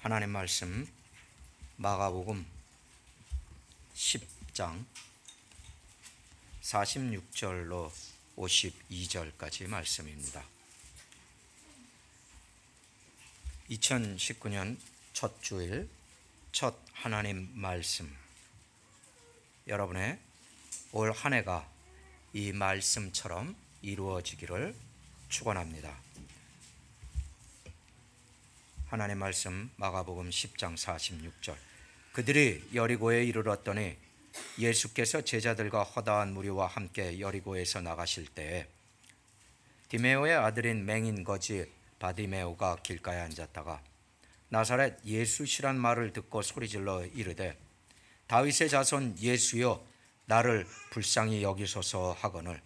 하나님 말씀 마가복음 10장 46절로 52절까지 말씀입니다. 2019년 첫 주일 첫 하나님 말씀, 여러분의 올 한 해가 이 말씀처럼 이루어지기를 축원합니다. 하나님 말씀 마가복음 10장 46절. 그들이 여리고에 이르렀더니 예수께서 제자들과 허다한 무리와 함께 여리고에서 나가실 때에 디메오의 아들인 맹인 거지 바디메오가 길가에 앉았다가 나사렛 예수시란 말을 듣고 소리질러 이르되 다윗의 자손 예수여 나를 불쌍히 여기소서 하거늘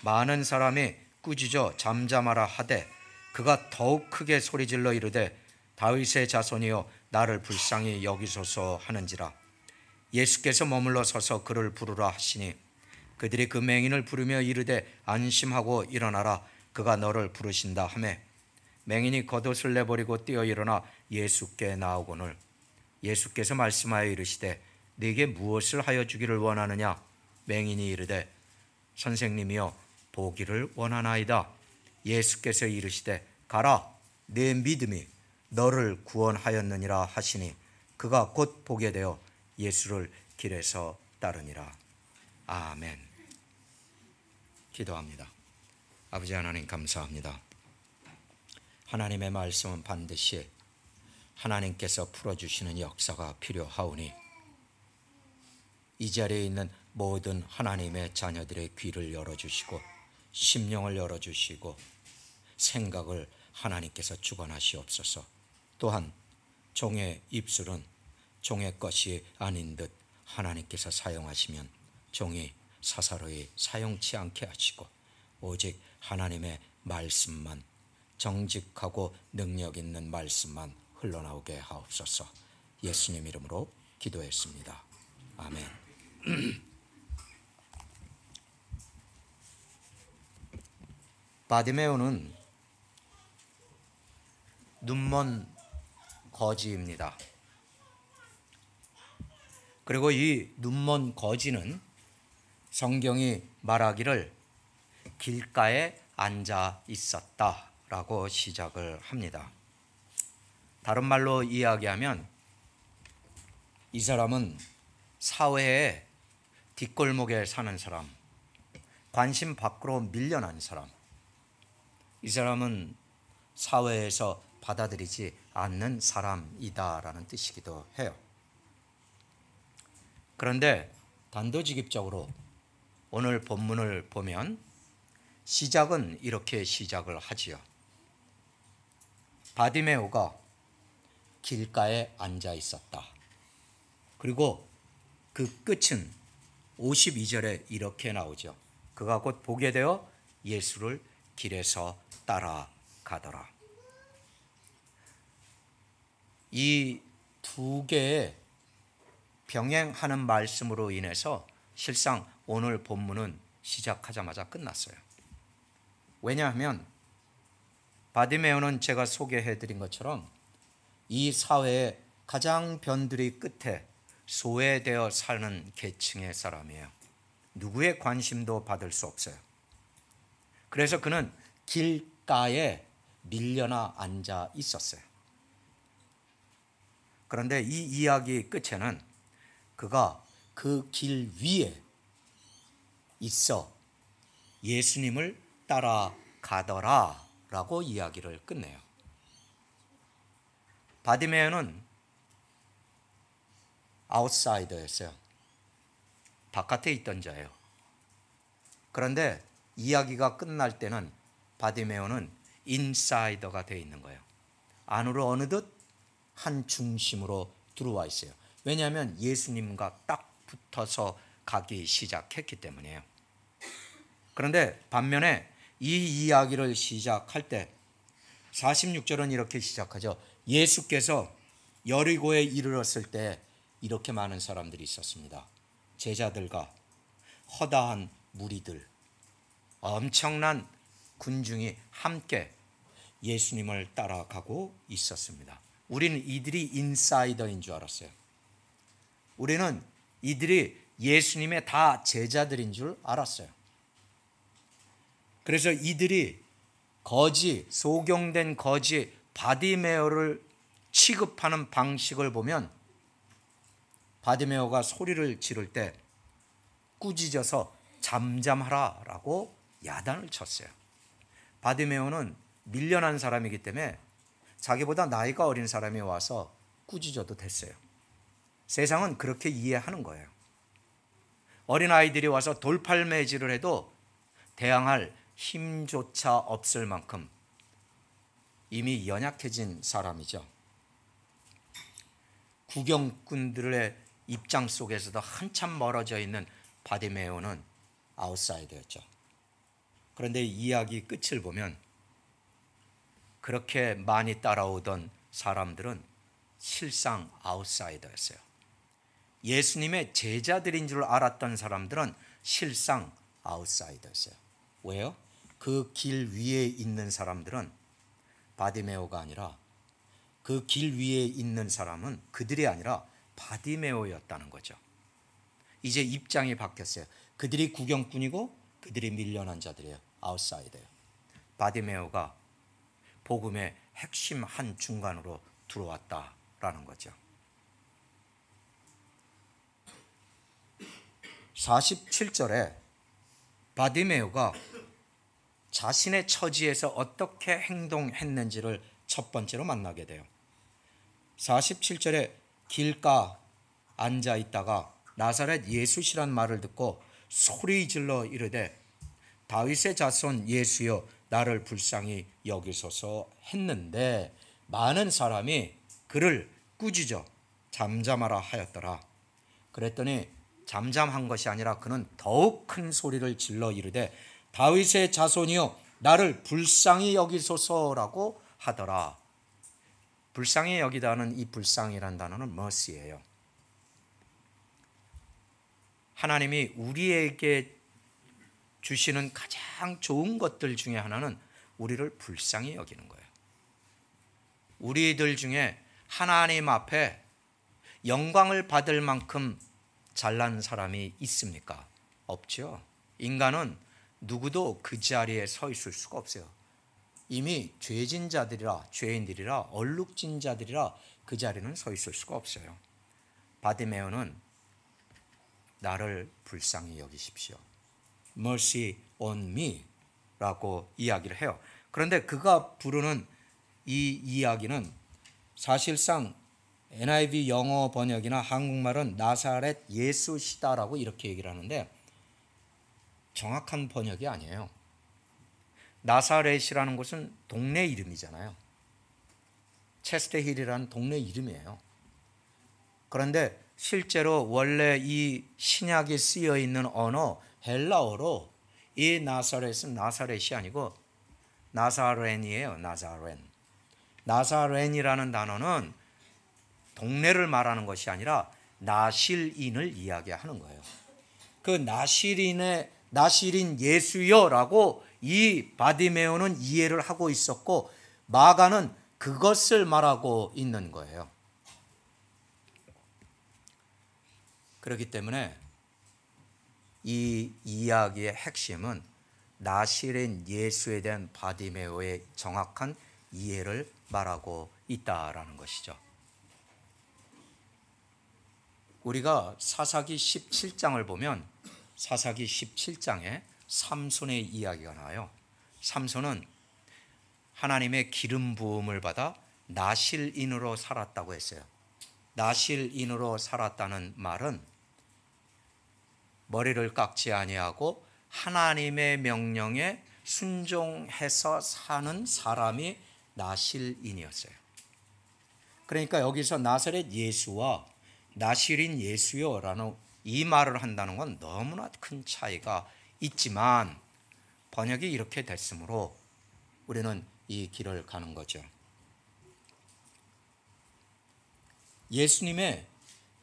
많은 사람이 꾸짖어 잠잠하라 하되 그가 더욱 크게 소리질러 이르되 다윗의 자손이여 나를 불쌍히 여기소서 하는지라. 예수께서 머물러 서서 그를 부르라 하시니 그들이 그 맹인을 부르며 이르되 안심하고 일어나라 그가 너를 부르신다 하매 맹인이 겉옷을 내버리고 뛰어 일어나 예수께 나오거늘 예수께서 말씀하여 이르시되 네게 무엇을 하여 주기를 원하느냐. 맹인이 이르되 선생님이여 보기를 원하나이다. 예수께서 이르시되 가라 내 믿음이 너를 구원하였느니라 하시니 그가 곧 보게 되어 예수를 길에서 따르니라. 아멘. 기도합니다. 아버지 하나님 감사합니다. 하나님의 말씀은 반드시 하나님께서 풀어주시는 역사가 필요하오니 이 자리에 있는 모든 하나님의 자녀들의 귀를 열어주시고 심령을 열어주시고 생각을 하나님께서 주관하시옵소서. 또한 종의 입술은 종의 것이 아닌 듯 하나님께서 사용하시면 종이 사사로이 사용치 않게 하시고 오직 하나님의 말씀만, 정직하고 능력 있는 말씀만 흘러나오게 하옵소서. 예수님 이름으로 기도했습니다. 아멘. 바디메오는 눈먼 거지입니다. 그리고 이 눈먼 거지는 성경이 말하기를 길가에 앉아 있었다라고 시작을 합니다. 다른 말로 이야기하면 이 사람은 사회의 뒷골목에 사는 사람, 관심 밖으로 밀려난 사람, 이 사람은 사회에서 받아들이지 않는 사람이다라는 뜻이기도 해요. 그런데 단도직입적으로 오늘 본문을 보면 시작은 이렇게 시작을 하지요. 바디메오가 길가에 앉아 있었다. 그리고 그 끝은 52절에 이렇게 나오죠. 그가 곧 보게 되어 예수를 길에서 따라가더라. 이 두 개의 병행하는 말씀으로 인해서 실상 오늘 본문은 시작하자마자 끝났어요. 왜냐하면 바디메오는 제가 소개해드린 것처럼 이 사회의 가장 변두리 끝에 소외되어 사는 계층의 사람이에요. 누구의 관심도 받을 수 없어요. 그래서 그는 길가에 밀려나 앉아 있었어요. 그런데 이 이야기 끝에는 그가 그 길 위에 있어 예수님을 따라가더라 라고 이야기를 끝내요. 바디메오는 아웃사이더였어요. 바깥에 있던 자예요. 그런데 이야기가 끝날 때는 바디메오는 인사이더가 되어 있는 거예요. 안으로 어느덧 한 중심으로 들어와 있어요. 왜냐하면 예수님과 딱 붙어서 가기 시작했기 때문이에요. 그런데 반면에 이 이야기를 시작할 때 46절은 이렇게 시작하죠. 예수께서 여리고에 이르렀을 때 이렇게 많은 사람들이 있었습니다. 제자들과 허다한 무리들, 엄청난 군중이 함께 예수님을 따라가고 있었습니다. 우리는 이들이 인사이더인 줄 알았어요. 우리는 이들이 예수님의 다 제자들인 줄 알았어요. 그래서 이들이 소경된 거지 바디메오를 취급하는 방식을 보면 바디메오가 소리를 지를 때 꾸짖어서 잠잠하라라고 야단을 쳤어요. 바디메오는 밀려난 사람이기 때문에 자기보다 나이가 어린 사람이 와서 꾸짖어도 됐어요. 세상은 그렇게 이해하는 거예요. 어린아이들이 와서 돌팔매질을 해도 대항할 힘조차 없을 만큼 이미 연약해진 사람이죠. 구경꾼들의 입장 속에서도 한참 멀어져 있는 바디메오는 아웃사이더였죠. 그런데 이야기 끝을 보면 그렇게 많이 따라오던 사람들은 실상 아웃사이더였어요. 예수님의 제자들인 줄 알았던 사람들은 실상 아웃사이더였어요. 왜요? 그 길 위에 있는 사람들은 바디메오가 아니라 그 길 위에 있는 사람은 그들이 아니라 바디메오였다는 거죠. 이제 입장이 바뀌었어요. 그들이 구경꾼이고 그들이 밀려난 자들이에요. 아웃사이더예요. 바디메오가 복음의 핵심 한 중간으로 들어왔다라는 거죠. 47절에 바디메오가 자신의 처지에서 어떻게 행동했는지를 첫 번째로 만나게 돼요. 47절에 길가 앉아 있다가 나사렛 예수시란 말을 듣고 소리 질러 이르되 다윗의 자손 예수여 나를 불쌍히 여기소서 했는데 많은 사람이 그를 꾸짖어 잠잠하라 하였더라. 그랬더니 잠잠한 것이 아니라 그는 더욱 큰 소리를 질러 이르되 다윗의 자손이여 나를 불쌍히 여기소서라고 하더라. 불쌍히 여기다는 이 불쌍이란 단어는 mercy예요. 하나님이 우리에게 주시는 가장 좋은 것들 중에 하나는 우리를 불쌍히 여기는 거예요. 우리들 중에 하나님 앞에 영광을 받을 만큼 잘난 사람이 있습니까? 없죠. 인간은 누구도 그 자리에 서 있을 수가 없어요. 이미 죄진 자들이라 죄인들이라 얼룩진 자들이라 그 자리는 서 있을 수가 없어요. 바디메오는 나를 불쌍히 여기십시오. Mercy on me 라고 이야기를 해요. 그런데 그가 부르는 이 이야기는 사실상 NIV 영어 번역이나 한국말은 나사렛 예수시다라고 이렇게 얘기를 하는데 정확한 번역이 아니에요. 나사렛이라는 곳은 동네 이름이잖아요. 체스터힐이라는 동네 이름이에요. 그런데 실제로 원래 이 신약에 쓰여 있는 언어 헬라어로 이 나사렛은 나사렛이 아니고 나사렌이에요. 나사렌. 나사렌이라는 단어는 동네를 말하는 것이 아니라 나실인을 이야기하는 거예요. 그 나실인 예수여라고 이 바디메오는 이해를 하고 있었고 마가는 그것을 말하고 있는 거예요. 그렇기 때문에 이 이야기의 핵심은 나실인 예수에 대한 바디메오의 정확한 이해를 말하고 있다라는 것이죠. 우리가 사사기 17장을 보면 사사기 17장에 삼손의 이야기가 나와요. 삼손은 하나님의 기름 부음을 받아 나실인으로 살았다고 했어요. 나실인으로 살았다는 말은 머리를 깎지 아니하고 하나님의 명령에 순종해서 사는 사람이 나실인이었어요. 그러니까 여기서 나사렛 예수와 나실인 예수요라는 이 말을 한다는 건 너무나 큰 차이가 있지만 번역이 이렇게 됐으므로 우리는 이 길을 가는 거죠. 예수님의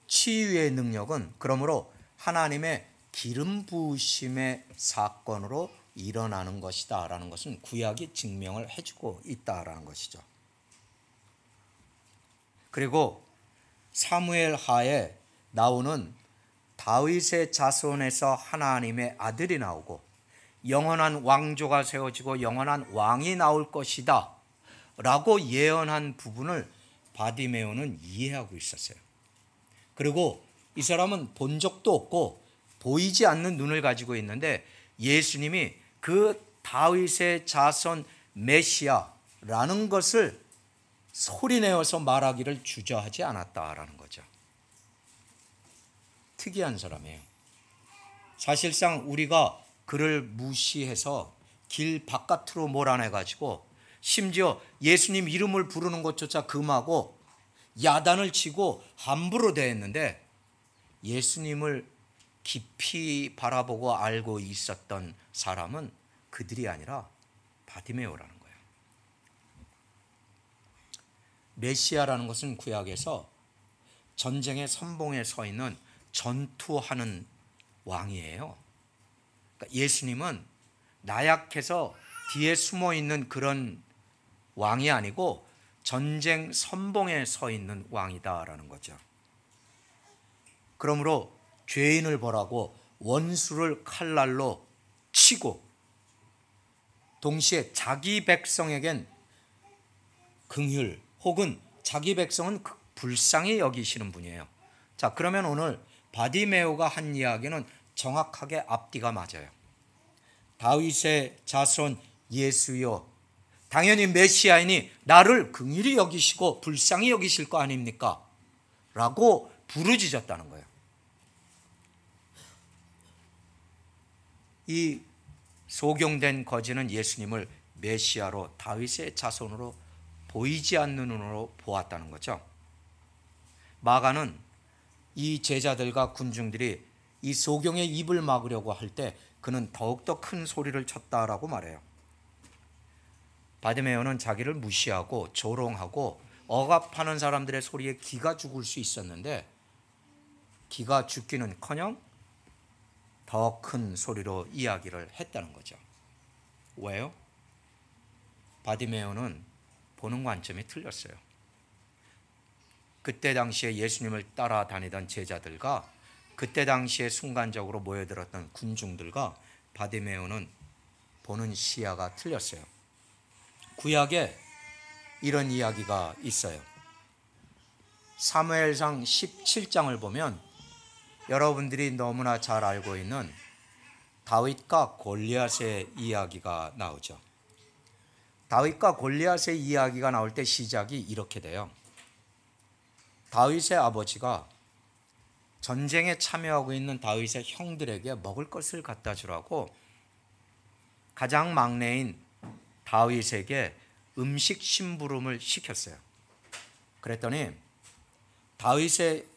치유의 능력은 그러므로 하나님의 기름 부으심의 사건으로 일어나는 것이다 라는 것은 구약이 증명을 해주고 있다라는 것이죠. 그리고 사무엘 하에 나오는 다윗의 자손에서 하나님의 아들이 나오고 영원한 왕조가 세워지고 영원한 왕이 나올 것이다 라고 예언한 부분을 바디메오는 이해하고 있었어요. 그리고 이 사람은 본 적도 없고 보이지 않는 눈을 가지고 있는데 예수님이 그 다윗의 자손 메시아라는 것을 소리내어서 말하기를 주저하지 않았다라는 거죠. 특이한 사람이에요. 사실상 우리가 그를 무시해서 길 바깥으로 몰아내가지고 심지어 예수님 이름을 부르는 것조차 금하고 야단을 치고 함부로 대했는데 예수님을 깊이 바라보고 알고 있었던 사람은 그들이 아니라 바디메오라는 거예요. 메시아라는 것은 구약에서 전쟁의 선봉에 서 있는 전투하는 왕이에요. 그러니까 예수님은 나약해서 뒤에 숨어 있는 그런 왕이 아니고 전쟁 선봉에 서 있는 왕이다라는 거죠. 그러므로 죄인을 벌하고 원수를 칼날로 치고 동시에 자기 백성에겐 긍휼 혹은 자기 백성은 불쌍히 여기시는 분이에요. 자, 그러면 오늘 바디메오가 한 이야기는 정확하게 앞뒤가 맞아요. 다윗의 자손 예수여, 당연히 메시아이니 나를 긍휼히 여기시고 불쌍히 여기실 거 아닙니까? 라고 부르짖었다는 거예요. 이 소경된 거지는 예수님을 메시아로 다윗의 자손으로 보이지 않는 눈으로 보았다는 거죠. 마가는 이 제자들과 군중들이 이 소경의 입을 막으려고 할 때 그는 더욱더 큰 소리를 쳤다라고 말해요. 바디메오는 자기를 무시하고 조롱하고 억압하는 사람들의 소리에 기가 죽을 수 있었는데 기가 죽기는커녕 더 큰 소리로 이야기를 했다는 거죠. 왜요? 바디메오는 보는 관점이 틀렸어요. 그때 당시에 예수님을 따라다니던 제자들과 그때 당시에 순간적으로 모여들었던 군중들과 바디메오는 보는 시야가 틀렸어요. 구약에 이런 이야기가 있어요. 사무엘상 17장을 보면 여러분들이 너무나 잘 알고 있는 다윗과 골리앗의 이야기가 나오죠. 다윗과 골리앗의 이야기가 나올 때 시작이 이렇게 돼요. 다윗의 아버지가 전쟁에 참여하고 있는 다윗의 형들에게 먹을 것을 갖다 주라고 가장 막내인 다윗에게 음식 심부름을 시켰어요. 그랬더니 다윗의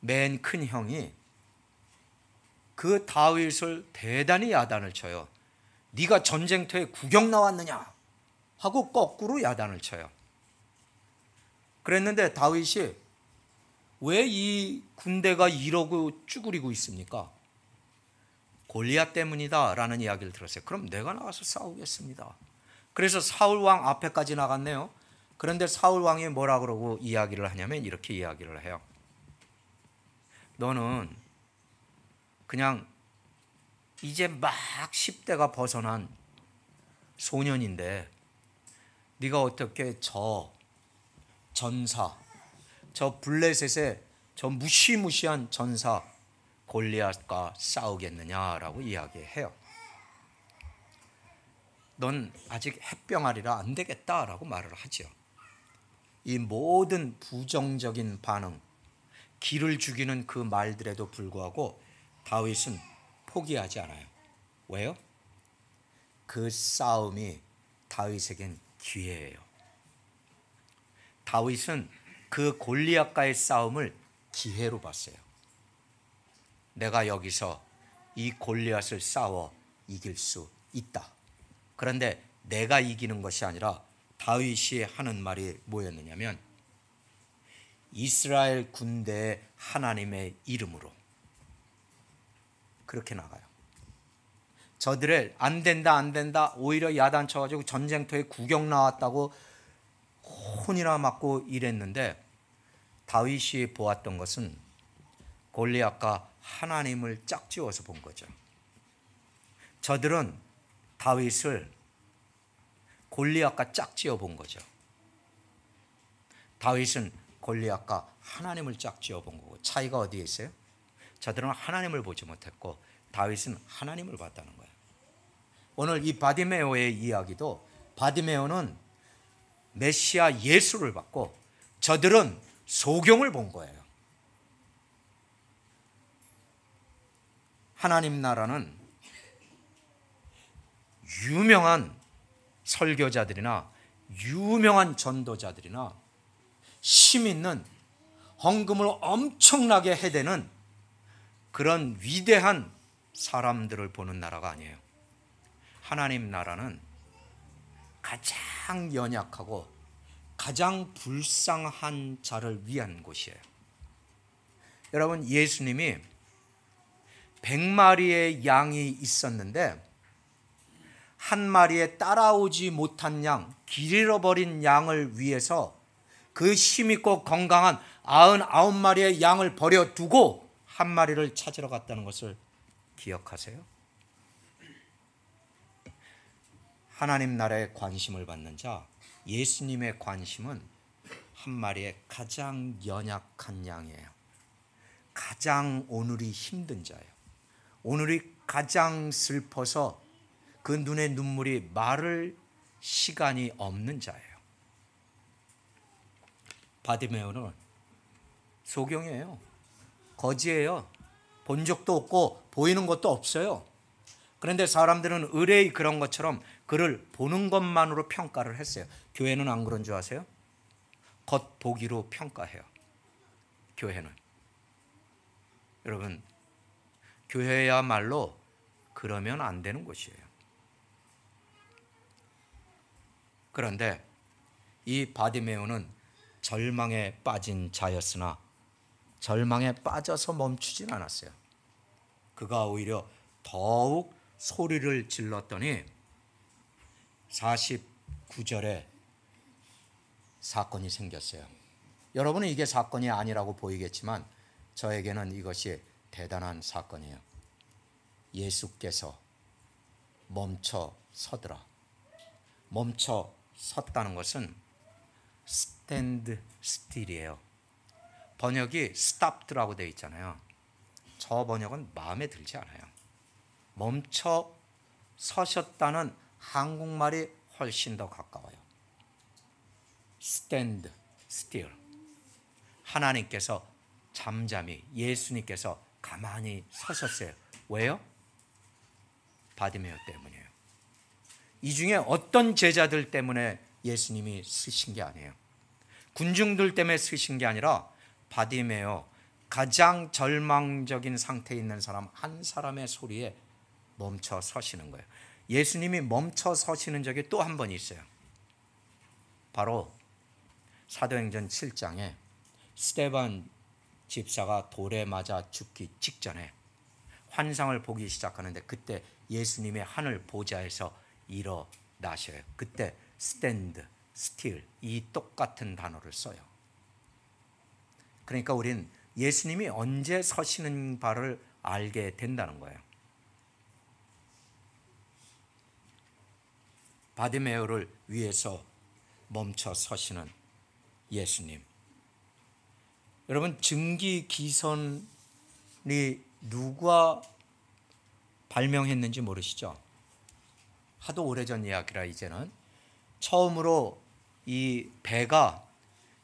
맨 큰 형이 그 다윗을 대단히 야단을 쳐요. 네가 전쟁터에 구경 나왔느냐 하고 거꾸로 야단을 쳐요. 그랬는데 다윗이 왜 이 군대가 이러고 쭈그리고 있습니까? 골리앗 때문이다 라는 이야기를 들었어요. 그럼 내가 나가서 싸우겠습니다. 그래서 사울 왕 앞에까지 나갔네요. 그런데 사울 왕이 뭐라 그러고 이야기를 하냐면 이렇게 이야기를 해요. 너는 그냥 이제 막 10대가 벗어난 소년인데 네가 어떻게 저 전사, 저 블레셋의 저 무시무시한 전사 골리앗과 싸우겠느냐라고 이야기해요. 넌 아직 햇병아리라 안 되겠다라고 말을 하죠. 이 모든 부정적인 반응, 기를 죽이는 그 말들에도 불구하고 다윗은 포기하지 않아요. 왜요? 그 싸움이 다윗에겐 기회예요. 다윗은 그 골리앗과의 싸움을 기회로 봤어요. 내가 여기서 이 골리앗을 싸워 이길 수 있다. 그런데 내가 이기는 것이 아니라 다윗이 하는 말이 뭐였느냐면 이스라엘 군대의 하나님의 이름으로 그렇게 나가요. 저들을 안 된다 오히려 야단 쳐가지고 전쟁터에 구경 나왔다고 혼이나 맞고 이랬는데 다윗이 보았던 것은 골리앗과 하나님을 짝지어서 본 거죠. 저들은 다윗을 골리앗과 짝지어 본 거죠. 다윗은 골리앗과 하나님을 짝지어 본 거고, 차이가 어디에 있어요? 저들은 하나님을 보지 못했고 다윗은 하나님을 봤다는 거예요. 오늘 이 바디메오의 이야기도, 바디메오는 메시아 예수를 봤고 저들은 소경을 본 거예요. 하나님 나라는 유명한 설교자들이나 유명한 전도자들이나 힘 있는, 헌금을 엄청나게 해대는 그런 위대한 사람들을 보는 나라가 아니에요. 하나님 나라는 가장 연약하고 가장 불쌍한 자를 위한 곳이에요. 여러분, 예수님이 100마리의 양이 있었는데 한 마리에 따라오지 못한 양, 길 잃어버린 양을 위해서 그 힘있고 건강한 99마리의 양을 버려두고 한 마리를 찾으러 갔다는 것을 기억하세요? 하나님 나라에 관심을 받는 자, 예수님의 관심은 한 마리의 가장 연약한 양이에요. 가장 오늘이 힘든 자예요. 오늘이 가장 슬퍼서 그 눈에 눈물이 마를 시간이 없는 자예요. 바디메오는 소경이에요. 거지예요. 본 적도 없고 보이는 것도 없어요. 그런데 사람들은 의뢰의 그런 것처럼 그를 보는 것만으로 평가를 했어요. 교회는 안 그런 줄 아세요? 겉보기로 평가해요. 교회는. 여러분, 교회야말로 그러면 안 되는 곳이에요. 그런데 이 바디메오는 절망에 빠진 자였으나 절망에 빠져서 멈추진 않았어요. 그가 오히려 더욱 소리를 질렀더니 49절에 사건이 생겼어요. 여러분은 이게 사건이 아니라고 보이겠지만 저에게는 이것이 대단한 사건이에요. 예수께서 멈춰 서더라. 멈춰 섰다는 것은 stand still이에요. 번역이 stopped라고 되어 있잖아요. 저 번역은 마음에 들지 않아요. 멈춰 서셨다는 한국말이 훨씬 더 가까워요. stand still. 하나님께서 잠잠히, 예수님께서 가만히 서셨어요. 왜요? 바디메오 때문이에요. 이 중에 어떤 제자들 때문에 예수님이 쓰신 게 아니에요. 군중들 때문에 쓰신 게 아니라 바디메오, 가장 절망적인 상태에 있는 사람 한 사람의 소리에 멈춰 서시는 거예요. 예수님이 멈춰 서시는 적이 또 한 번 있어요. 바로 사도행전 7장에 스데반 집사가 돌에 맞아 죽기 직전에 환상을 보기 시작하는데 그때 예수님이 하늘 보좌에서 일어나셔요. 그때 stand, still 이 똑같은 단어를 써요. 그러니까 우린 예수님이 언제 서시는 바를 알게 된다는 거예요. 바디메오를 위해서 멈춰 서시는 예수님. 여러분, 증기기선이 누가 발명했는지 모르시죠? 하도 오래전 이야기라 이제는. 처음으로 이 배가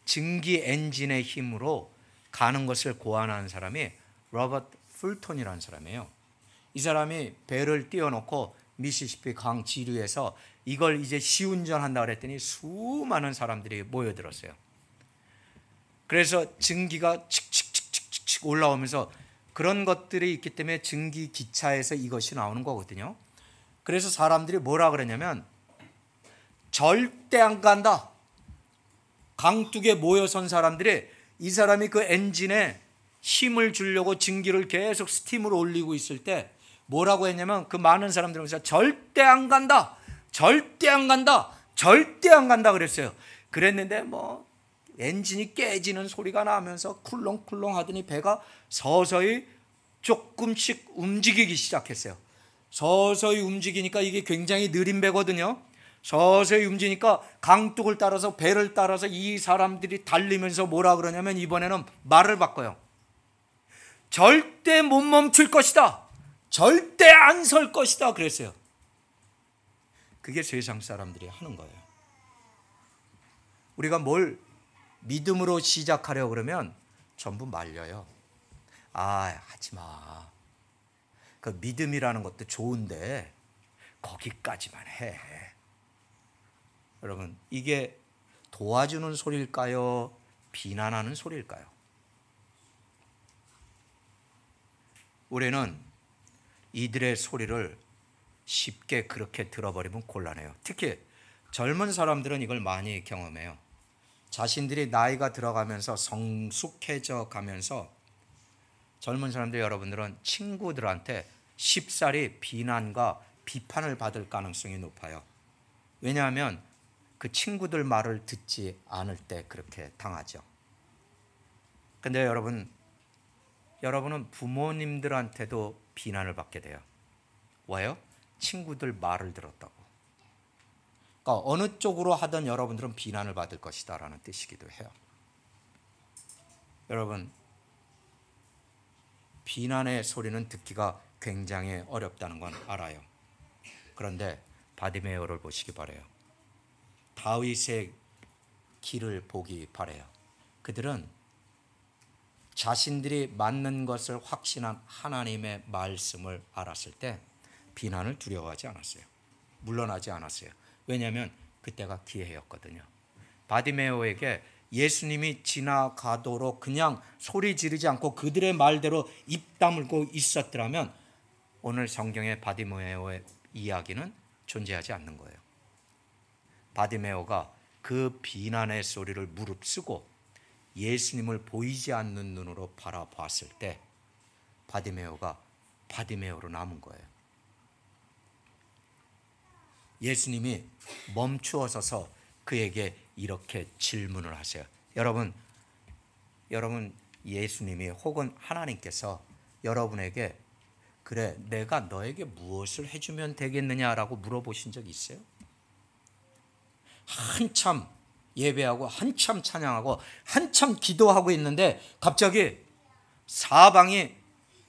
증기 엔진의 힘으로 가는 것을 고안한 사람이 로버트 풀톤이라는 사람이에요. 이 사람이 배를 띄워놓고 미시시피 강 지류에서 이걸 이제 시운전한다 그랬더니 수많은 사람들이 모여들었어요. 그래서 증기가 칙칙칙칙칙 올라오면서 그런 것들이 있기 때문에 증기 기차에서 이것이 나오는 거거든요. 그래서 사람들이 뭐라 그러냐면 절대 안 간다. 강둑에 모여선 사람들이 이 사람이 그 엔진에 힘을 주려고 증기를 계속 스팀으로 올리고 있을 때 뭐라고 했냐면 그 많은 사람들이 절대 안 간다. 절대 안 간다. 절대 안 간다 그랬어요. 그랬는데 뭐 엔진이 깨지는 소리가 나면서 쿨렁쿨렁 하더니 배가 서서히 조금씩 움직이기 시작했어요. 서서히 움직이니까 이게 굉장히 느린 배거든요. 서서히 움직이니까 강둑을 따라서 배를 따라서 이 사람들이 달리면서 뭐라 그러냐면 이번에는 말을 바꿔요. 절대 못 멈출 것이다. 절대 안 설 것이다. 그랬어요. 그게 세상 사람들이 하는 거예요. 우리가 뭘 믿음으로 시작하려고 그러면 전부 말려요. 하지 마. 그 믿음이라는 것도 좋은데 거기까지만 해. 여러분, 이게 도와주는 소리일까요? 비난하는 소리일까요? 우리는 이들의 소리를 쉽게 그렇게 들어버리면 곤란해요. 특히 젊은 사람들은 이걸 많이 경험해요. 자신들이 나이가 들어가면서 성숙해져 가면서 젊은 사람들, 여러분들은 친구들한테 쉽사리 비난과 비판을 받을 가능성이 높아요. 왜냐하면 그 친구들 말을 듣지 않을 때 그렇게 당하죠. 근데 여러분은 부모님들한테도 비난을 받게 돼요. 왜요? 친구들 말을 들었다고. 그러니까 어느 쪽으로 하든 여러분들은 비난을 받을 것이다 라는 뜻이기도 해요. 여러분, 비난의 소리는 듣기가 굉장히 어렵다는 건 알아요. 그런데 바디메오를 보시기 바라요. 다윗의 길을 보기 바라요. 그들은 자신들이 맞는 것을 확신한 하나님의 말씀을 알았을 때 비난을 두려워하지 않았어요. 물러나지 않았어요. 왜냐하면 그때가 기회였거든요. 바디메오에게 예수님이 지나가도록 그냥 소리 지르지 않고 그들의 말대로 입 다물고 있었더라면 오늘 성경의 바디메오의 이야기는 존재하지 않는 거예요. 바디메오가 그 비난의 소리를 무릅쓰고 예수님을 보이지 않는 눈으로 바라봤을 때 바디메오가 바디메오로 남은 거예요. 예수님이 멈추어 서서 그에게 이렇게 질문을 하세요. 여러분 예수님이 혹은 하나님께서 여러분에게 그래 내가 너에게 무엇을 해주면 되겠느냐라고 물어보신 적 있어요? 한참 예배하고 한참 찬양하고 한참 기도하고 있는데 갑자기 사방이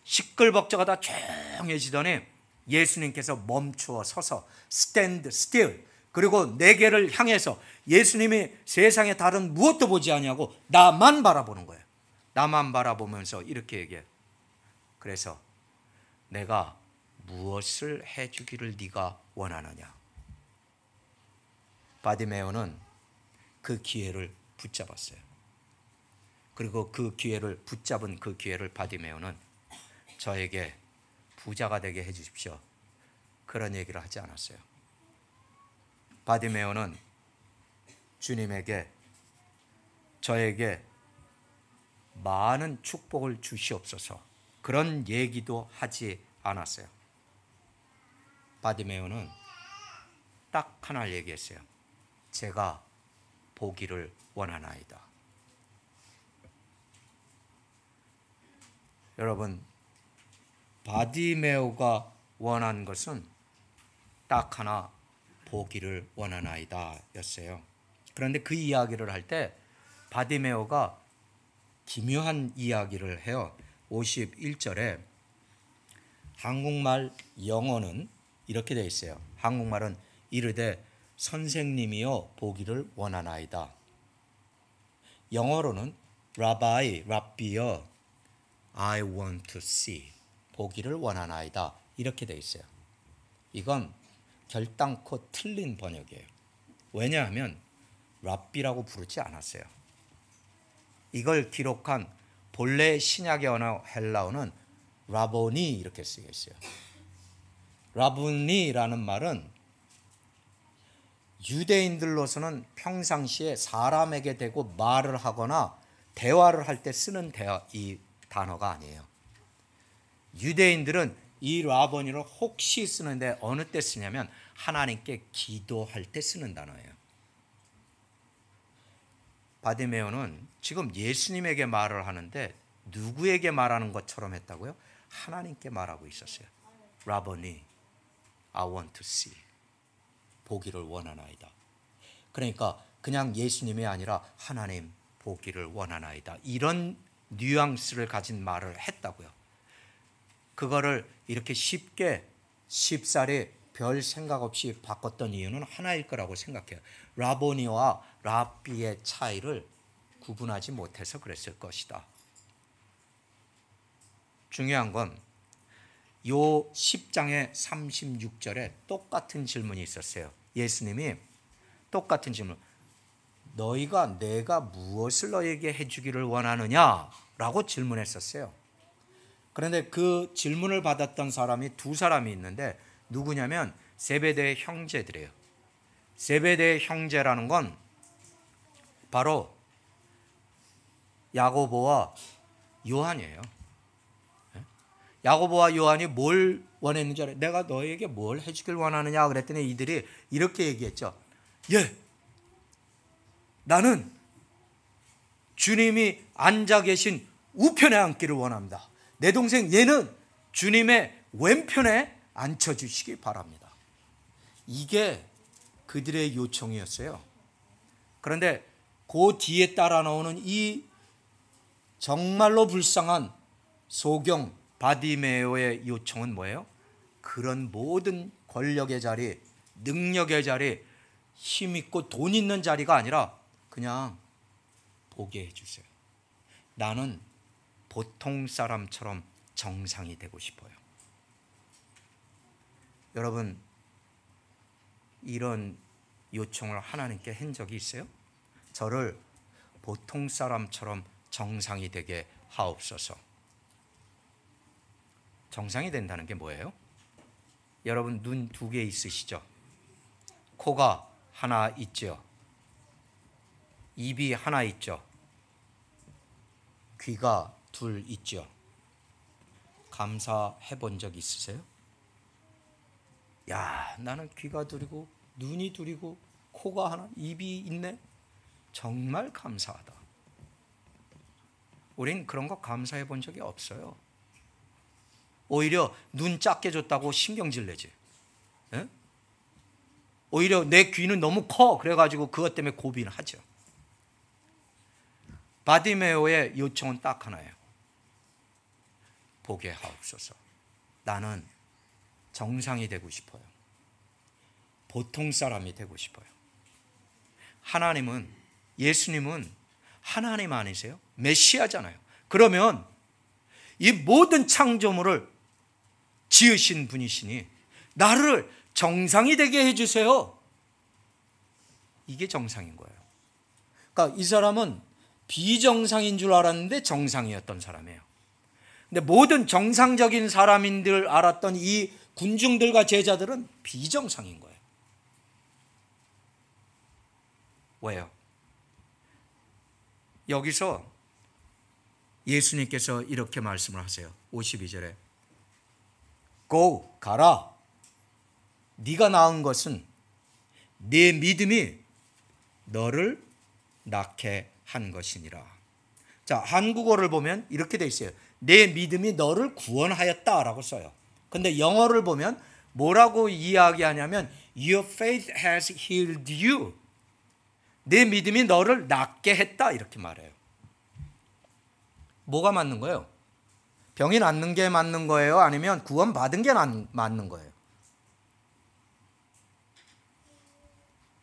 시끌벅적하다 조용해지더니 예수님께서 멈추어 서서 stand still, 그리고 내게를 향해서 예수님이 세상에 다른 무엇도 보지 아니하고 나만 바라보는 거예요. 나만 바라보면서 이렇게 얘기해요. 그래서 내가 무엇을 해주기를 네가 원하느냐. 바디메오는 그 기회를 붙잡았어요. 그리고 그 기회를 붙잡은 그 기회를 바디메오는 저에게 부자가 되게 해주십시오, 그런 얘기를 하지 않았어요. 바디메오는 주님에게 저에게 많은 축복을 주시옵소서 그런 얘기도 하지 않았어요. 바디메오는 딱 하나 얘기했어요. 제가 보기를 원하나이다. 여러분, 바디메오가 원한 것은 딱 하나, 보기를 원하나이다 였어요. 그런데 그 이야기를 할 때 바디메오가 기묘한 이야기를 해요. 51절에 한국말 영어는 이렇게 되어 있어요. 한국말은 이르되 선생님이여 보기를 원하나이다. 영어로는 rabbi여 I want to see, 보기를 원하나이다, 이렇게 되어 있어요. 이건 결단코 틀린 번역이에요. 왜냐하면 랍비라고 부르지 않았어요. 이걸 기록한 본래 신약의 언어 헬라어는 라보니 이렇게 쓰여 있어요. 라보니라는 말은 유대인들로서는 평상시에 사람에게 대고 말을 하거나 대화를 할 때 쓰는 이 단어가 아니에요. 유대인들은 이 라보니를 혹시 쓰는데 어느 때 쓰냐면 하나님께 기도할 때 쓰는 단어예요. 바디메오는 지금 예수님에게 말을 하는데 누구에게 말하는 것처럼 했다고요? 하나님께 말하고 있었어요. 라보니, I want to see. 보기를 원하나이다. 그러니까 그냥 예수님이 아니라 하나님 보기를 원하나이다. 이런 뉘앙스를 가진 말을 했다고요. 그거를 이렇게 쉽사리 별 생각 없이 바꿨던 이유는 하나일 거라고 생각해요. 라보니와 랍비의 차이를 구분하지 못해서 그랬을 것이다. 중요한 건 요 10장의 36절에 똑같은 질문이 있었어요. 예수님이 똑같은 질문, 너희가 내가 무엇을 너희에게 해주기를 원하느냐라고 질문했었어요. 그런데 그 질문을 받았던 사람이 두 사람이 있는데 누구냐면 세베대의 형제들이에요. 세베대의 형제라는 건 바로 야고보와 요한이에요. 야고보와 요한이 뭘 원했는지 알아요? 내가 너에게 뭘 해주길 원하느냐 그랬더니 이들이 이렇게 얘기했죠. 예, 나는 주님이 앉아 계신 우편에 앉기를 원합니다. 내 동생 얘는 주님의 왼편에 앉혀주시기 바랍니다. 이게 그들의 요청이었어요. 그런데 그 뒤에 따라 나오는 이 정말로 불쌍한 소경 바디메오의 요청은 뭐예요? 그런 모든 권력의 자리, 능력의 자리, 힘 있고 돈 있는 자리가 아니라 그냥 보게 해주세요. 나는 보통 사람처럼 정상이 되고 싶어요. 여러분, 이런 요청을 하나님께 한 적이 있어요? 저를 보통 사람처럼 정상이 되게 하옵소서. 정상이 된다는 게 뭐예요? 여러분 눈 2개 있으시죠? 코가 하나 있죠? 입이 하나 있죠? 귀가 2 있죠? 감사해 본 적 있으세요? 야, 나는 귀가 2이고 눈이 2이고 코가 하나, 입이 있네? 정말 감사하다. 우린 그런 거 감사해 본 적이 없어요. 오히려 눈 작게 줬다고 신경질 내지. 에? 오히려 내 귀는 너무 커 그래가지고 그것 때문에 고비는 하죠. 바디메오의 요청은 딱 하나예요. 보게 하옵소서. 나는 정상이 되고 싶어요. 보통 사람이 되고 싶어요. 하나님은, 예수님은 하나님 아니세요? 메시아잖아요. 그러면 이 모든 창조물을 지으신 분이시니 나를 정상이 되게 해주세요. 이게 정상인 거예요. 그러니까 이 사람은 비정상인 줄 알았는데 정상이었던 사람이에요. 근데 모든 정상적인 사람인 줄 알았던 이 군중들과 제자들은 비정상인 거예요. 왜요? 여기서 예수님께서 이렇게 말씀을 하세요. 52절에 Go, 가라. 네가 낳은 것은 네 믿음이 너를 낳게 한 것이니라. 자, 한국어를 보면 이렇게 돼 있어요. 내 믿음이 너를 구원하였다라고 써요. 근데 영어를 보면 뭐라고 이야기하냐면 Your faith has healed you. 내 믿음이 너를 낫게 했다 이렇게 말해요. 뭐가 맞는 거예요? 병이 낫는 게 맞는 거예요? 아니면 구원받은 게 맞는 거예요?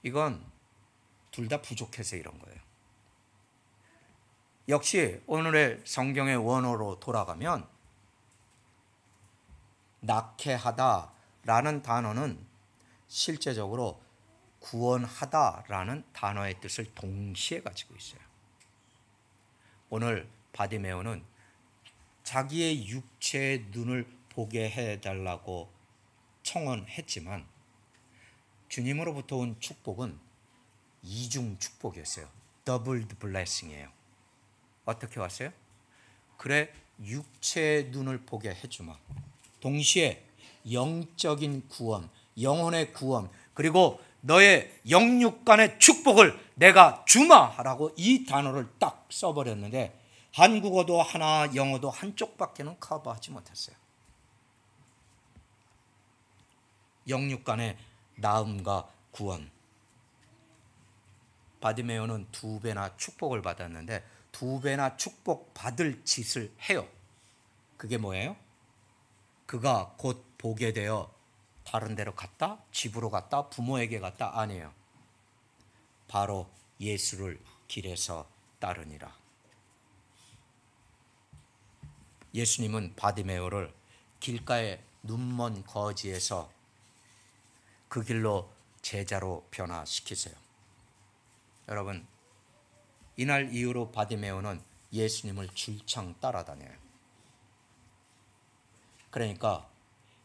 이건 둘 다 부족해서 이런 거예요. 역시 오늘의 성경의 원어로 돌아가면 낫게 하다라는 단어는 실제적으로 구원하다라는 단어의 뜻을 동시에 가지고 있어요. 오늘 바디메오는 자기의 육체의 눈을 보게 해달라고 청원했지만 주님으로부터 온 축복은 이중 축복이었어요. 더블 블레싱이에요. 어떻게 왔어요? 그래, 육체의 눈을 보게 해주마. 동시에 영적인 구원, 영혼의 구원, 그리고 너의 영육간의 축복을 내가 주마라고 이 단어를 딱 써버렸는데 한국어도 하나, 영어도 한쪽밖에는 커버하지 못했어요. 영육간의 나음과 구원. 바디메오는 2배나 축복을 받았는데 2배나 축복받을 짓을 해요. 그게 뭐예요? 그가 곧 보게 되어 다른 데로 갔다? 집으로 갔다? 부모에게 갔다? 아니에요. 바로 예수를 길에서 따르니라. 예수님은 바디메오를 길가의 눈먼 거지에서 그 길로 제자로 변화시키세요. 여러분, 이날 이후로 바디메오는 예수님을 줄창 따라다녀요. 그러니까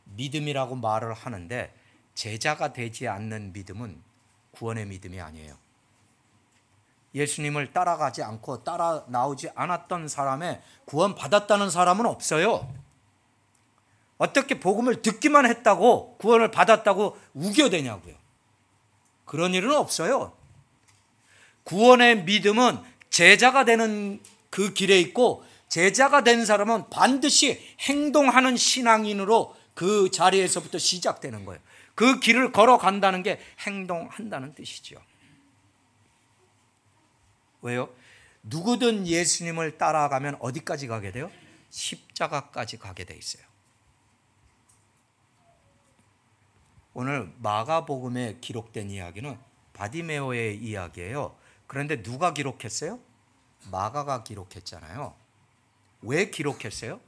믿음이라고 말을 하는데 제자가 되지 않는 믿음은 구원의 믿음이 아니에요. 예수님을 따라가지 않고 따라 나오지 않았던 사람의 구원 받았다는 사람은 없어요. 어떻게 복음을 듣기만 했다고 구원을 받았다고 우겨대냐고요. 그런 일은 없어요. 구원의 믿음은 제자가 되는 그 길에 있고 제자가 된 사람은 반드시 행동하는 신앙인으로 그 자리에서부터 시작되는 거예요. 그 길을 걸어간다는 게 행동한다는 뜻이죠. 왜요? 누구든 예수님을 따라가면 어디까지 가게 돼요? 십자가까지 가게 돼 있어요. 오늘 마가복음에 기록된 이야기는 바디메오의 이야기예요. 그런데 누가 기록했어요? 마가가 기록했잖아요. 왜 기록했어요?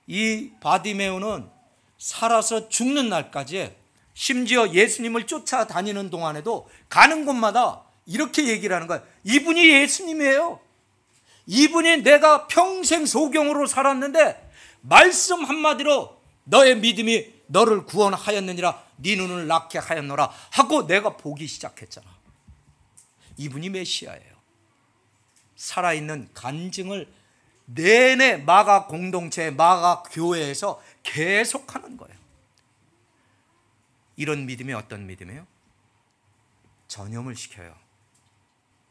이 바디메오는 살아서 죽는 날까지 심지어 예수님을 쫓아다니는 동안에도 가는 곳마다 이렇게 얘기를 하는 거예요. 이분이 예수님이에요. 이분이 내가 평생 소경으로 살았는데 말씀 한마디로 너의 믿음이 너를 구원하였느니라 네 눈을 낳게 하였노라 하고 내가 보기 시작했잖아. 이분이 메시아예요. 살아있는 간증을 내내 마가 공동체, 마가 교회에서 계속하는 거예요. 이런 믿음이 어떤 믿음이에요? 전염을 시켜요.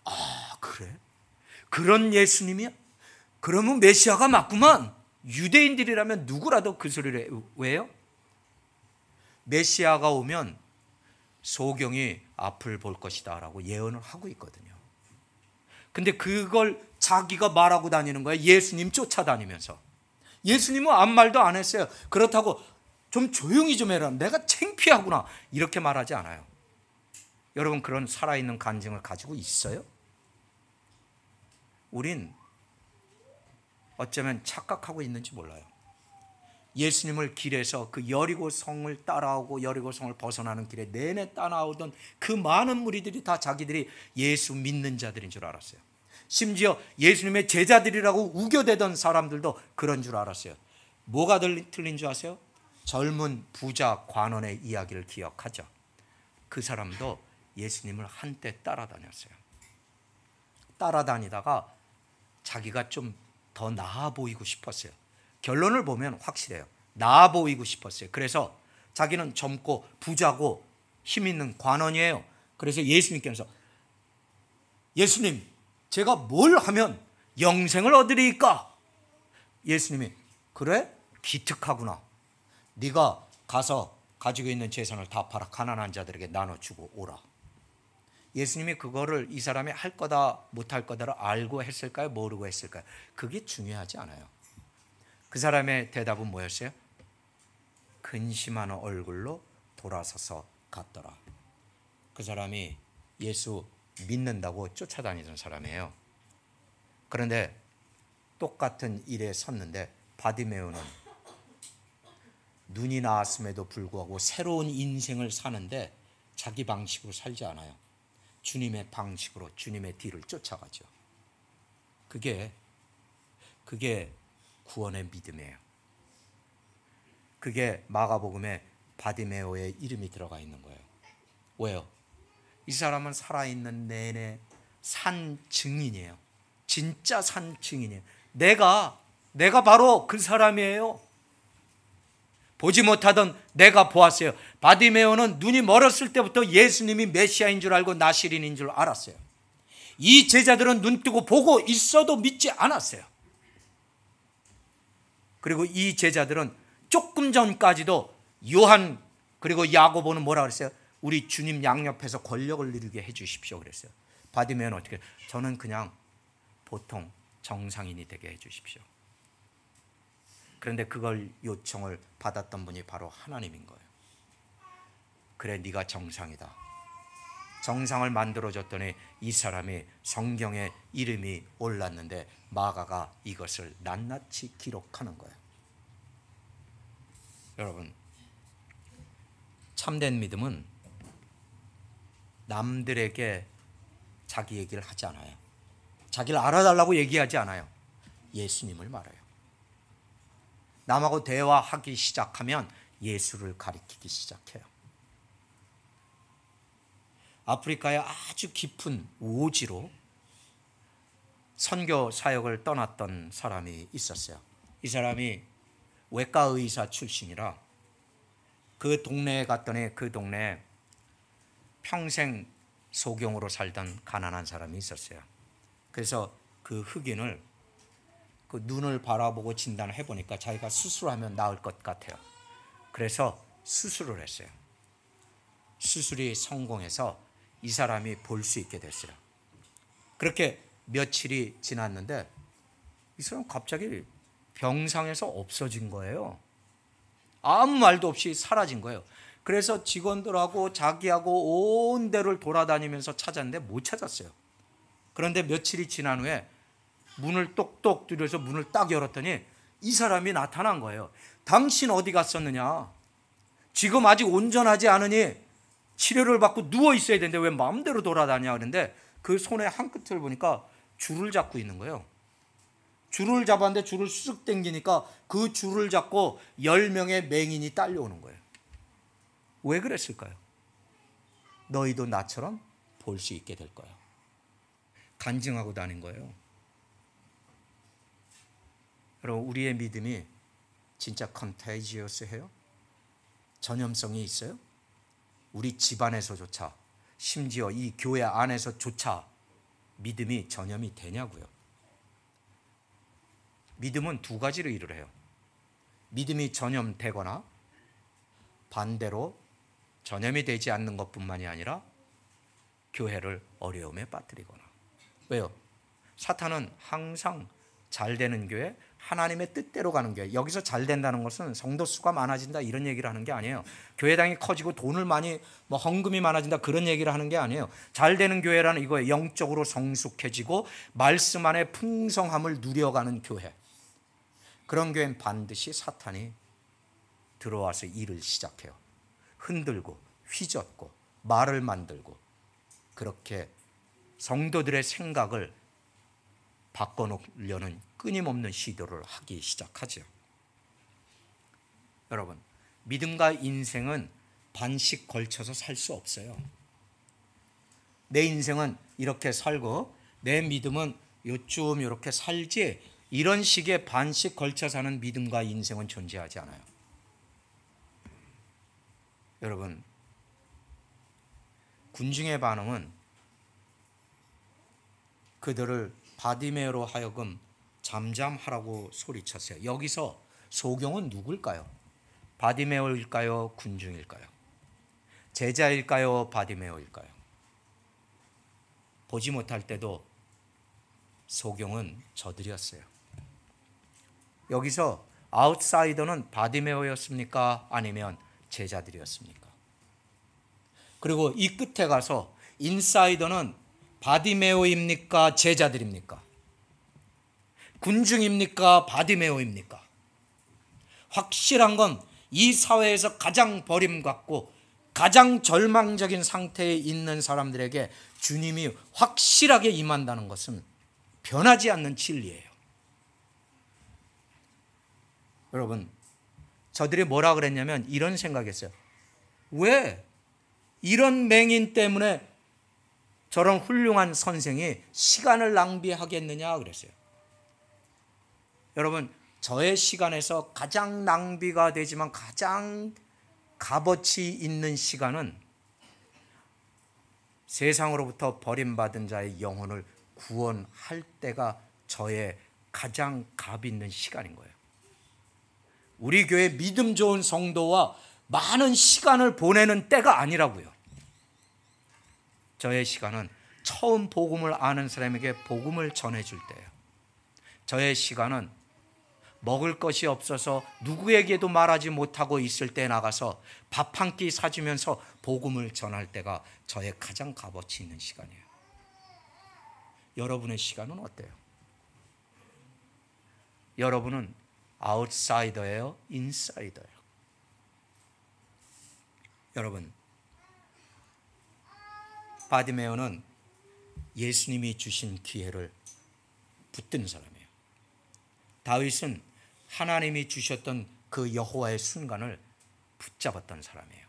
아, 그래? 그런 예수님이야? 그러면 메시아가 맞구만. 유대인들이라면 누구라도 그 소리를 왜요? 메시아가 오면 소경이 앞을 볼 것이다 라고 예언을 하고 있거든요. 근데 그걸 자기가 말하고 다니는 거예요. 예수님 쫓아다니면서. 예수님은 아무 말도 안 했어요. 그렇다고 좀 조용히 좀 해라, 내가 창피하구나, 이렇게 말하지 않아요. 여러분, 그런 살아있는 간증을 가지고 있어요? 우린 어쩌면 착각하고 있는지 몰라요. 예수님을 길에서 그 여리고 성을 따라오고 여리고 성을 벗어나는 길에 내내 따라오던 그 많은 무리들이 다 자기들이 예수 믿는 자들인 줄 알았어요. 심지어 예수님의 제자들이라고 우겨대던 사람들도 그런 줄 알았어요. 뭐가 틀린 줄 아세요? 젊은 부자 관원의 이야기를 기억하죠. 그 사람도 예수님을 한때 따라다녔어요. 따라다니다가 자기가 좀 더 나아 보이고 싶었어요. 결론을 보면 확실해요. 나아 보이고 싶었어요. 그래서 자기는 젊고 부자고 힘 있는 관원이에요. 그래서 예수님께서 예수님, 제가 뭘 하면 영생을 얻으리까? 예수님이 그래? 기특하구나. 네가 가서 가지고 있는 재산을 다 팔아 가난한 자들에게 나눠주고 오라. 예수님이 그거를 이 사람이 할 거다 못할 거다를 알고 했을까요? 모르고 했을까요? 그게 중요하지 않아요. 그 사람의 대답은 뭐였어요? 근심하는 얼굴로 돌아서서 갔더라. 그 사람이 예수 믿는다고 쫓아다니던 사람이에요. 그런데 똑같은 일에 섰는데 바디메오는 눈이 나았음에도 불구하고 새로운 인생을 사는데 자기 방식으로 살지 않아요. 주님의 방식으로 주님의 뒤를 쫓아가죠. 그게 구원의 믿음이에요. 그게 마가복음에 바디메오의 이름이 들어가 있는 거예요. 왜요? 이 사람은 살아있는 내내 산 증인이에요. 진짜 산 증인이에요. 내가 바로 그 사람이에요. 보지 못하던 내가 보았어요. 바디메오는 눈이 멀었을 때부터 예수님이 메시아인 줄 알고 나시린인 줄 알았어요. 이 제자들은 눈 뜨고 보고 있어도 믿지 않았어요. 그리고 이 제자들은 조금 전까지도 요한 그리고 야고보는 뭐라 그랬어요? 우리 주님 양옆에서 권력을 누리게 해 주십시오 그랬어요. 바디메오는 어떻게? 저는 그냥 보통 정상인이 되게 해 주십시오. 그런데 그걸 요청을 받았던 분이 바로 하나님인 거예요. 그래, 네가 정상이다. 정상을 만들어줬더니 이 사람이 성경에 이름이 올랐는데 마가가 이것을 낱낱이 기록하는 거예요. 여러분, 참된 믿음은 남들에게 자기 얘기를 하지 않아요. 자기를 알아달라고 얘기하지 않아요. 예수님을 말해요. 남하고 대화하기 시작하면 예수를 가리키기 시작해요. 아프리카의 아주 깊은 오지로 선교 사역을 떠났던 사람이 있었어요. 이 사람이 외과 의사 출신이라 그 동네에 갔더니 그 동네에 평생 소경으로 살던 가난한 사람이 있었어요. 그래서 그 흑인을 그 눈을 바라보고 진단을 해보니까 자기가 수술하면 나을 것 같아요. 그래서 수술을 했어요. 수술이 성공해서 이 사람이 볼 수 있게 됐어요. 그렇게 며칠이 지났는데 이 사람 갑자기 병상에서 없어진 거예요. 아무 말도 없이 사라진 거예요. 그래서 직원들하고 자기하고 온 데를 돌아다니면서 찾았는데 못 찾았어요. 그런데 며칠이 지난 후에 문을 똑똑 두드려서 문을 딱 열었더니 이 사람이 나타난 거예요. 당신 어디 갔었느냐? 지금 아직 온전하지 않으니 치료를 받고 누워 있어야 되는데 왜 마음대로 돌아다니냐? 그런데 그 손에 한 끝을 보니까 줄을 잡고 있는 거예요. 줄을 잡았는데 줄을 쑥 당기니까 그 줄을 잡고 10명의 맹인이 딸려오는 거예요. 왜 그랬을까요? 너희도 나처럼 볼 수 있게 될 거야. 간증하고 다닌 거예요. 여러분, 우리의 믿음이 진짜 컨테이지어스해요? 전염성이 있어요? 우리 집안에서조차, 심지어 이 교회 안에서조차 믿음이 전염이 되냐고요. 믿음은 두 가지로 일을 해요. 믿음이 전염되거나 반대로 전염이 되지 않는 것뿐만이 아니라 교회를 어려움에 빠뜨리거나. 왜요? 사탄은 항상 잘 되는 교회, 하나님의 뜻대로 가는 교회. 여기서 잘 된다는 것은 성도 수가 많아진다 이런 얘기를 하는 게 아니에요. 교회당이 커지고 돈을 많이 헌금이 많아진다 그런 얘기를 하는 게 아니에요. 잘 되는 교회라는 이거예요. 영적으로 성숙해지고 말씀 안에 풍성함을 누려가는 교회. 그런 교회는 반드시 사탄이 들어와서 일을 시작해요. 흔들고 휘젓고 말을 만들고 그렇게 성도들의 생각을 바꿔놓으려는 끊임없는 시도를 하기 시작하죠. 여러분, 믿음과 인생은 반씩 걸쳐서 살 수 없어요. 내 인생은 이렇게 살고 내 믿음은 요쯤 이렇게 살지, 이런 식의 반씩 걸쳐 사는 믿음과 인생은 존재하지 않아요. 여러분, 군중의 반응은 그들을 바디메오로 하여금 잠잠하라고 소리쳤어요. 여기서 소경은 누굴까요? 바디메오일까요? 군중일까요? 제자일까요? 바디메오일까요? 보지 못할 때도 소경은 저들이었어요. 여기서 아웃사이더는 바디메오였습니까? 아니면 제자들이었습니까? 그리고 이 끝에 가서 인사이더는 바디메오입니까? 제자들입니까? 군중입니까? 바디메오입니까? 확실한 건 이 사회에서 가장 버림받고 가장 절망적인 상태에 있는 사람들에게 주님이 확실하게 임한다는 것은 변하지 않는 진리예요. 여러분, 저들이 뭐라 그랬냐면 이런 생각했어요. 왜 이런 맹인 때문에 저런 훌륭한 선생이 시간을 낭비하겠느냐 그랬어요. 여러분, 저의 시간에서 가장 낭비가 되지만 가장 값어치 있는 시간은 세상으로부터 버림받은 자의 영혼을 구원할 때가 저의 가장 값 있는 시간인 거예요. 우리 교회 믿음 좋은 성도와 많은 시간을 보내는 때가 아니라고요. 저의 시간은 처음 복음을 아는 사람에게 복음을 전해줄 때예요. 저의 시간은 먹을 것이 없어서 누구에게도 말하지 못하고 있을 때 나가서 밥 한 끼 사주면서 복음을 전할 때가 저의 가장 값어치 있는 시간이에요. 여러분의 시간은 어때요? 여러분은 아웃사이더예요? 인사이더예요? 여러분, 바디메오는 예수님이 주신 기회를 붙든 사람이에요. 다윗은 하나님이 주셨던 그 여호와의 순간을 붙잡았던 사람이에요.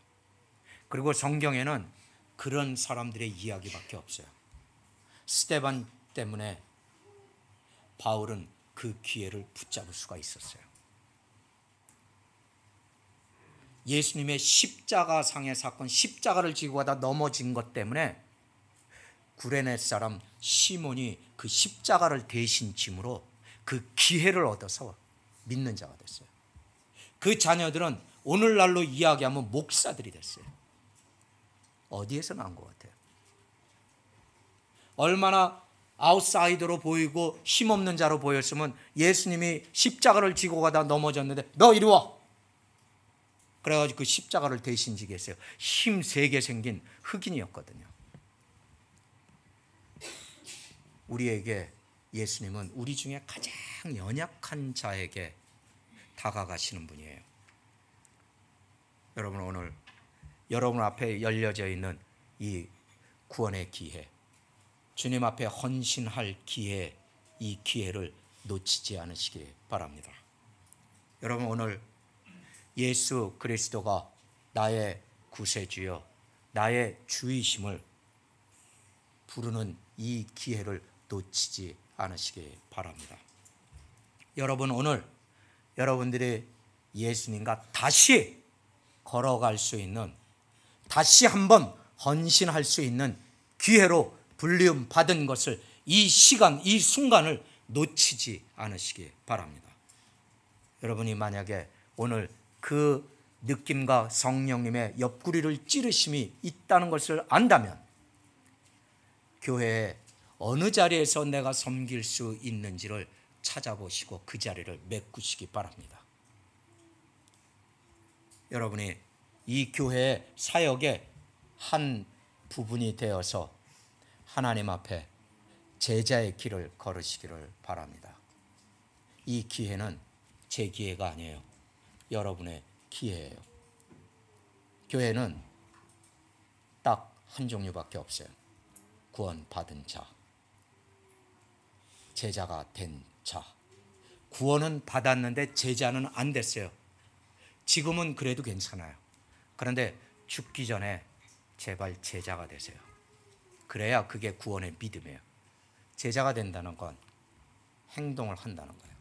그리고 성경에는 그런 사람들의 이야기밖에 없어요. 스데반 때문에 바울은 그 기회를 붙잡을 수가 있었어요. 예수님의 십자가상의 사건, 십자가를 지고 가다 넘어진 것 때문에 구레네 사람 시몬이 그 십자가를 대신 짐으로 그 기회를 얻어서 믿는 자가 됐어요. 그 자녀들은 오늘날로 이야기하면 목사들이 됐어요. 어디에서 난 것 같아요? 얼마나 아웃사이더로 보이고 힘없는 자로 보였으면 예수님이 십자가를 지고 가다 넘어졌는데 너 이리 와! 그래가지고 그 십자가를 대신 지게 했어요. 힘 세게 생긴 흑인이었거든요. 우리에게 예수님은 우리 중에 가장 연약한 자에게 다가가시는 분이에요. 여러분, 오늘 여러분 앞에 열려져 있는 이 구원의 기회, 주님 앞에 헌신할 기회, 이 기회를 놓치지 않으시기 바랍니다. 여러분, 오늘 예수 그리스도가 나의 구세주여, 나의 주이심을 부르는 이 기회를 놓치지 않으시기 바랍니다. 여러분, 오늘 여러분들이 예수님과 다시 걸어갈 수 있는, 다시 한번 헌신할 수 있는 기회로 불리움 받은 것을, 이 시간, 이 순간을 놓치지 않으시기 바랍니다. 여러분이 만약에 오늘 그 느낌과 성령님의 옆구리를 찌르심이 있다는 것을 안다면 교회에 어느 자리에서 내가 섬길 수 있는지를 찾아보시고 그 자리를 메꾸시기 바랍니다. 여러분이 이 교회의 사역의 한 부분이 되어서 하나님 앞에 제자의 길을 걸으시기를 바랍니다. 이 기회는 제 기회가 아니에요. 여러분의 기회예요. 교회는 딱 한 종류밖에 없어요. 구원받은 자, 제자가 된 자. 구원은 받았는데 제자는 안 됐어요. 지금은 그래도 괜찮아요. 그런데 죽기 전에 제발 제자가 되세요. 그래야 그게 구원의 믿음이에요. 제자가 된다는 건 행동을 한다는 거예요.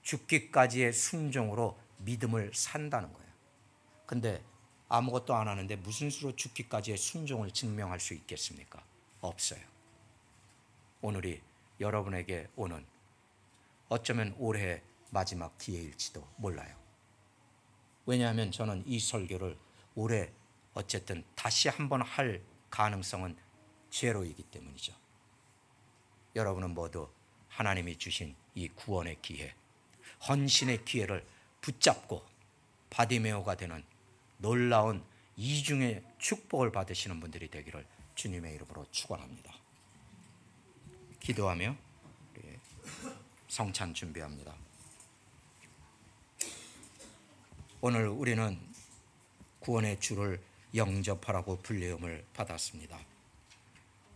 죽기까지의 순종으로 믿음을 산다는 거예요. 근데 아무것도 안 하는데 무슨 수로 죽기까지의 순종을 증명할 수 있겠습니까? 없어요. 오늘이 여러분에게 오는, 어쩌면 올해 마지막 기회일지도 몰라요. 왜냐하면 저는 이 설교를 올해 어쨌든 다시 한번 할 가능성은 제로이기 때문이죠. 여러분은 모두 하나님이 주신 이 구원의 기회, 헌신의 기회를 붙잡고 바디메오가 되는 놀라운 이중의 축복을 받으시는 분들이 되기를 주님의 이름으로 축원합니다. 기도하며 우리 성찬 준비합니다. 오늘 우리는 구원의 주를 영접하라고 불리움을 받았습니다.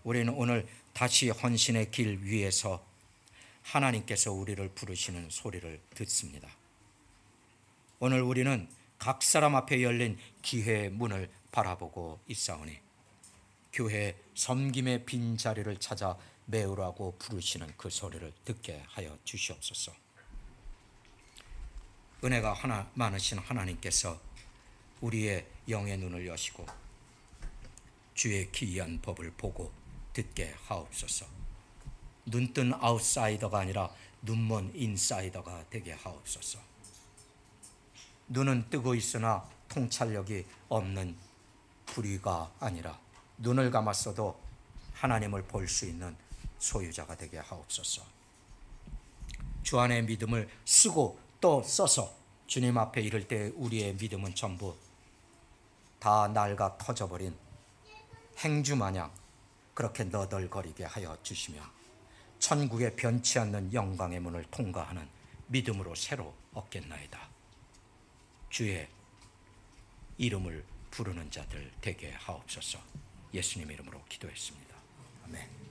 우리는 오늘 다시 헌신의 길 위에서 하나님께서 우리를 부르시는 소리를 듣습니다. 오늘 우리는 각 사람 앞에 열린 기회의 문을 바라보고 있사오니 교회 섬김의 빈자리를 찾아 메우라고 부르시는 그 소리를 듣게 하여 주시옵소서. 은혜가 많으신 하나님께서 우리의 영의 눈을 여시고 주의 기이한 법을 보고 듣게 하옵소서. 눈뜬 아웃사이더가 아니라 눈먼 인사이더가 되게 하옵소서. 눈은 뜨고 있으나 통찰력이 없는 불의가 아니라 눈을 감았어도 하나님을 볼 수 있는 소유자가 되게 하옵소서. 주 안의 믿음을 쓰고 또 써서 주님 앞에 이를 때 우리의 믿음은 전부 다 낡아 터져버린 행주 마냥 그렇게 너덜거리게 하여 주시며 천국의 변치 않는 영광의 문을 통과하는 믿음으로 새로 얻겠나이다. 주의 이름을 부르는 자들 되게 하옵소서. 예수님 이름으로 기도했습니다. 아멘.